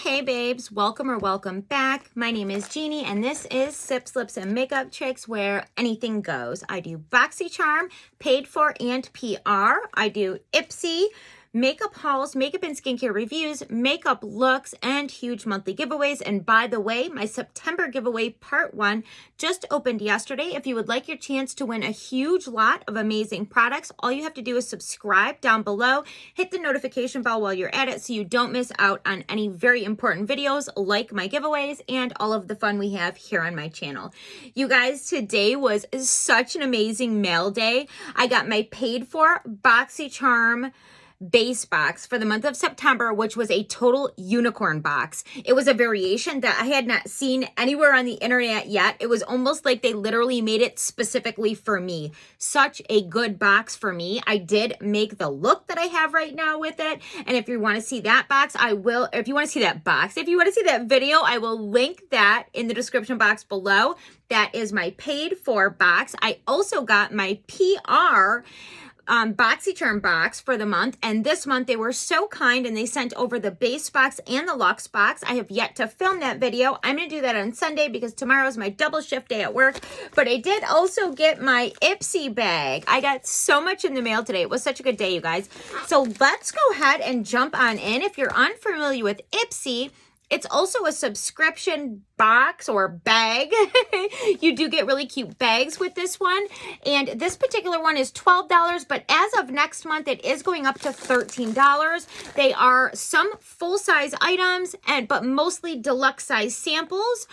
Hey babes, welcome or welcome back. My name is Jeannie and this is Sips, Lips, and Makeup Tricks where anything goes. I do BoxyCharm, paid for, and PR. I do Ipsy, makeup hauls, makeup and skincare reviews, makeup looks, and huge monthly giveaways. And by the way, my September giveaway part 1 just opened yesterday. If you would like your chance to win a huge lot of amazing products, all you have to do is subscribe down below, hit the notification bell while you're at it so you don't miss out on any very important videos like my giveaways and all of the fun we have here on my channel. You guys, today was such an amazing mail day. I got my paid for BoxyCharm base box for the month of September, which was a total unicorn box. It was a variation that I had not seen anywhere on the internet yet. It was almost like they literally made it specifically for me. Such a good box for me. I did make the look that I have right now with it. And if you want to see that box, I will. If you want to see that box, if you want to see that video, I will link that in the description box below. That is my paid for box. I also got my PR BoxyCharm box for the month, and this month they were so kind and they sent over the base box and the luxe box. I have yet to film that video. I'm going to do that on Sunday because tomorrow is my double shift day at work, but I did also get my Ipsy bag. I got so much in the mail today. It was such a good day, you guys. So let's go ahead and jump on in. If you're unfamiliar with Ipsy, it's also a subscription box or bag. You do get really cute bags with this one. And this particular one is $12, but as of next month, it is going up to $13. They are some full-size items, but mostly deluxe size samples.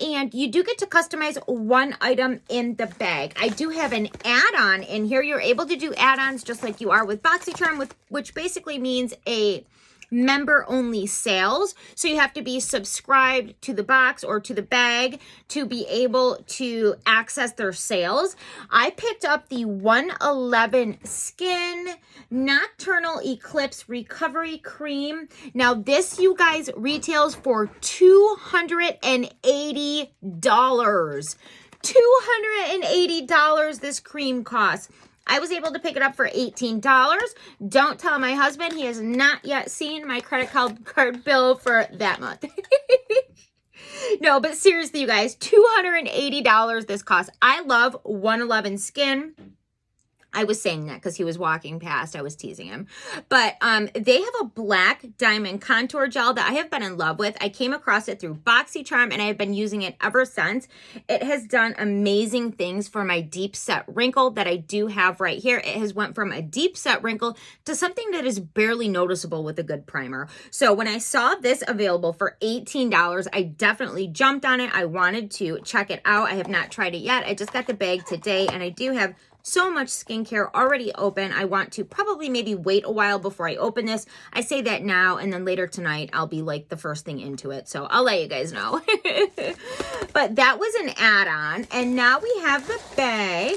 And you do get to customize one item in the bag. I do have an add-on in here. You're able to do add-ons just like you are with BoxyCharm, which basically means a member only sales. So you have to be subscribed to the box or to the bag to be able to access their sales. I picked up the 111 Skin Nocturnal Eclipse Recovery Cream. Now this, you guys, retails for $280. $280 this cream costs. I was able to pick it up for $18. Don't tell my husband. He has not yet seen my credit card bill for that month. No, but seriously, you guys, $280 this costs. I love 111 Skin. I was saying that because he was walking past. I was teasing him. But they have a black diamond contour gel that I have been in love with. I came across it through BoxyCharm and I have been using it ever since. It has done amazing things for my deep set wrinkle that I do have right here. It has went from a deep set wrinkle to something that is barely noticeable with a good primer. So when I saw this available for $18, I definitely jumped on it. I wanted to check it out. I have not tried it yet. I just got the bag today and I do have so much skincare already open. I want to probably maybe wait a while before I open this. I say that now, and then later tonight, I'll be like the first thing into it. So I'll let you guys know. But that was an add-on. And now we have the bag.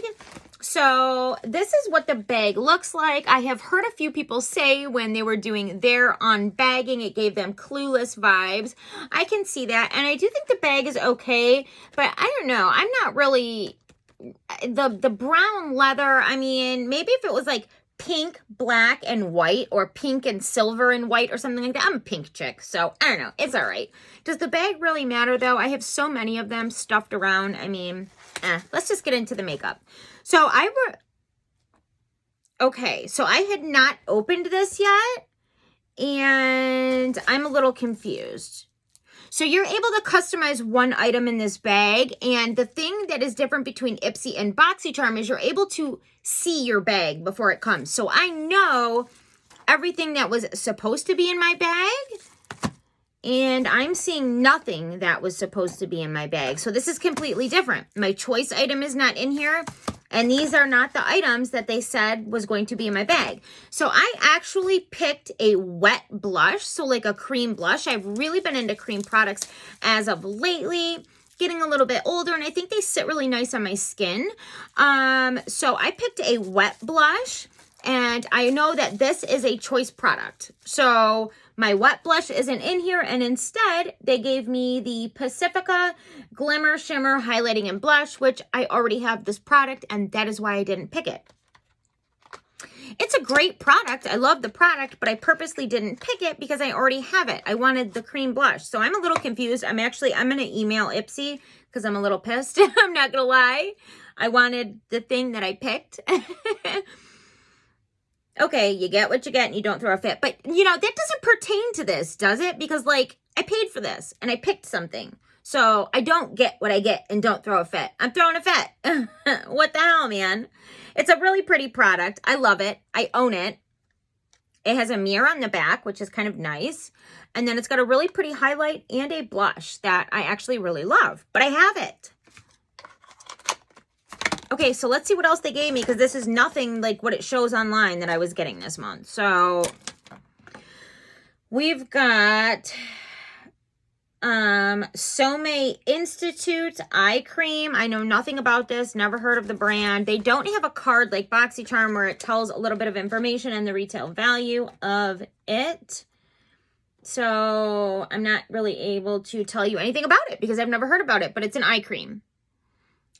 So this is what the bag looks like. I have heard a few people say when they were doing their unbagging, it gave them Clueless vibes. I can see that. And I do think the bag is okay, but I don't know. I'm not really the brown leather. I mean, maybe if it was like pink, black, and white, or pink and silver and white or something like that. I'm a pink chick, so I don't know. It's all right. Does the bag really matter though? I have so many of them stuffed around. I mean, let's just get into the makeup. So okay, so I had not opened this yet and I'm a little confused. So you're able to customize one item in this bag, and the thing that is different between Ipsy and BoxyCharm is you're able to see your bag before it comes. So I know everything that was supposed to be in my bag, and I'm seeing nothing that was supposed to be in my bag. So this is completely different. My choice item is not in here, and these are not the items that they said was going to be in my bag. So I actually picked a wet blush, so like a cream blush. I've really been into cream products as of lately, getting a little bit older, and I think they sit really nice on my skin. So I picked a wet blush, and I know that this is a choice product. So my wet blush isn't in here, and instead they gave me the Pacifica Glimmer Shimmer Highlighting and Blush, which I already have this product, and that is why I didn't pick it. It's a great product. I love the product, but I purposely didn't pick it because I already have it. I wanted the cream blush. So I'm a little confused. I'm going to email Ipsy because I'm a little pissed. I'm not going to lie. I wanted the thing that I picked. Okay, you get what you get and you don't throw a fit. But, you know, that doesn't pertain to this, does it? Because, like, I paid for this and I picked something. So I don't get what I get and don't throw a fit. I'm throwing a fit. What the hell, man? It's a really pretty product. I love it. I own it. It has a mirror on the back, which is kind of nice. And then it's got a really pretty highlight and a blush that I actually really love. But I have it. Okay, so let's see what else they gave me, because this is nothing like what it shows online that I was getting this month. So we've got Some Institute eye cream. I know nothing about this, never heard of the brand. They don't have a card like BoxyCharm where it tells a little bit of information and the retail value of it. So I'm not really able to tell you anything about it because I've never heard about it, but it's an eye cream.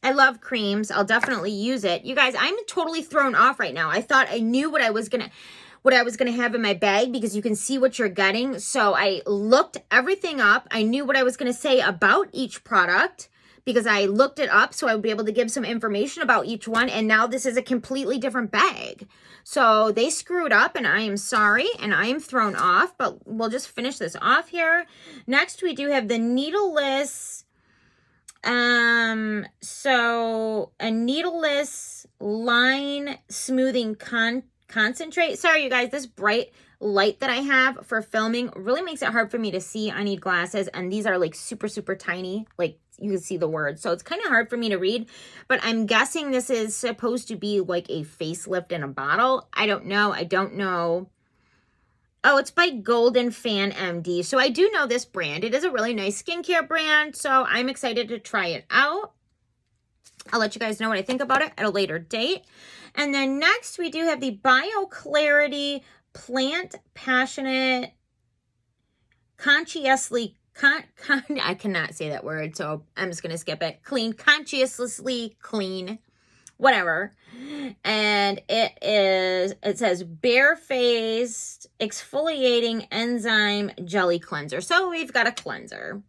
I love creams. I'll definitely use it. You guys, I'm totally thrown off right now. I thought I knew what I was gonna have in my bag because you can see what you're getting. So I looked everything up. I knew what I was gonna say about each product because I looked it up so I would be able to give some information about each one. And now this is a completely different bag. So they screwed up and I am sorry and I am thrown off, but we'll just finish this off here. Next, we do have the needleless, so a needleless line smoothing concentrate. Sorry, you guys, this bright light that I have for filming really makes it hard for me to see. I need glasses, and these are like super, super tiny. Like you can see the words. So it's kind of hard for me to read, but I'm guessing this is supposed to be like a facelift in a bottle. I don't know. I don't know. Oh, it's by Golden Fan MD. So I do know this brand. It is a really nice skincare brand. So I'm excited to try it out. I'll let you guys know what I think about it at a later date. And then next we do have the BioClarity Plant Passionate Consciously, I cannot say that word, so I'm just going to skip it. Consciously clean. Whatever. And it says bare-faced exfoliating enzyme jelly cleanser. So we've got a cleanser.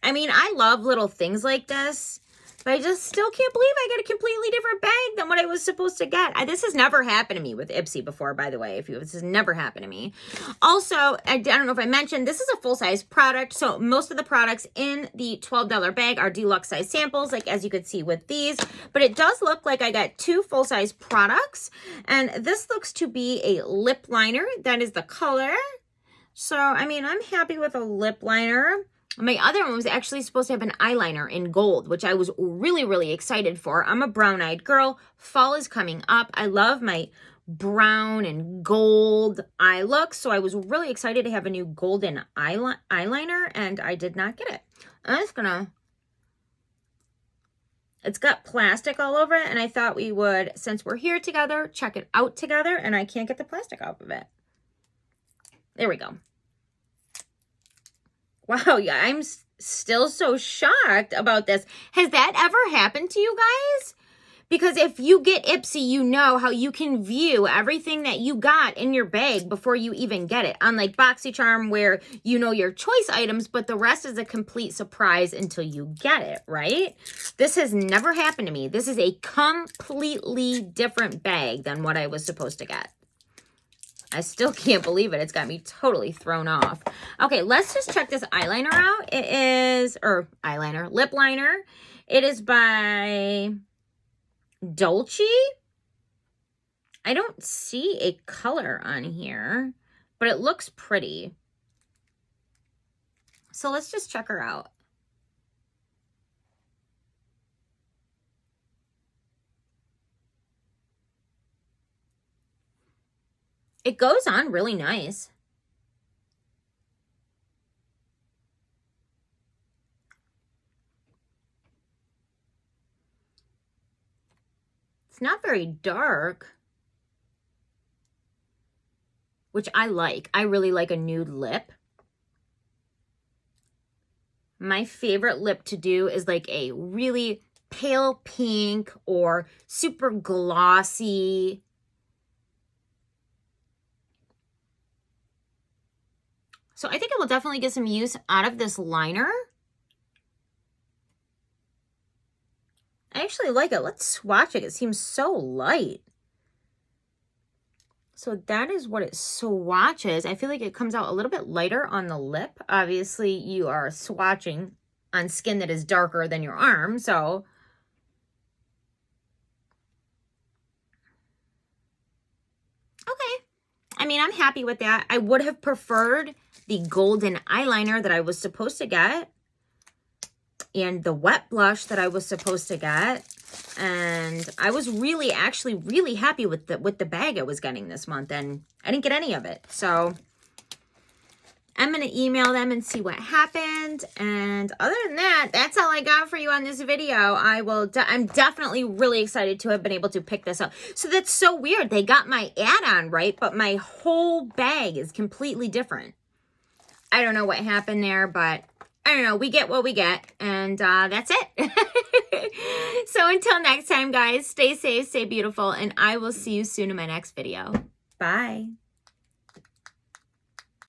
I mean, I love little things like this, but I just still can't believe I got a completely different bag than what I was supposed to get. This has never happened to me with Ipsy before, by the way. This has never happened to me. Also, I don't know if I mentioned, this is a full-size product. So most of the products in the $12 bag are deluxe size samples, like as you could see with these. But it does look like I got 2 full-size products. And this looks to be a lip liner. That is the color. So, I mean, I'm happy with a lip liner. My other one was actually supposed to have an eyeliner in gold, which I was really, really excited for. I'm a brown-eyed girl. Fall is coming up. I love my brown and gold eye look, so I was really excited to have a new golden eyeliner, and I did not get it. I'm just gonna... It's got plastic all over it, and I thought we would, since we're here together, check it out together, and I can't get the plastic off of it. There we go. Wow, yeah, I'm still so shocked about this. Has that ever happened to you guys? Because if you get Ipsy, you know how you can view everything that you got in your bag before you even get it. Unlike BoxyCharm, where you know your choice items, but the rest is a complete surprise until you get it, right? This has never happened to me. This is a completely different bag than what I was supposed to get. I still can't believe it. It's got me totally thrown off. Okay, let's just check this eyeliner out. It is, or eyeliner, lip liner. It is by Dolce. I don't see a color on here, but it looks pretty. So let's just check her out. It goes on really nice. It's not very dark, which I like. I really like a nude lip. My favorite lip to do is like a really pale pink or super glossy So I think I will definitely get some use out of this liner. I actually like it. Let's swatch it. It seems so light. So that is what it swatches. I feel like it comes out a little bit lighter on the lip. Obviously, you are swatching on skin that is darker than your arm, so. Okay. I mean, I'm happy with that. I would have preferred the golden eyeliner that I was supposed to get and the wet blush that I was supposed to get. And I was actually really happy with the bag I was getting this month, and I didn't get any of it. So I'm going to email them and see what happened. And other than that, that's all I got for you on this video. I'm definitely really excited to have been able to pick this up. So that's so weird. They got my add-on right, but my whole bag is completely different. I don't know what happened there, but I don't know. We get what we get, and that's it. So until next time, guys, stay safe, stay beautiful, and I will see you soon in my next video. Bye.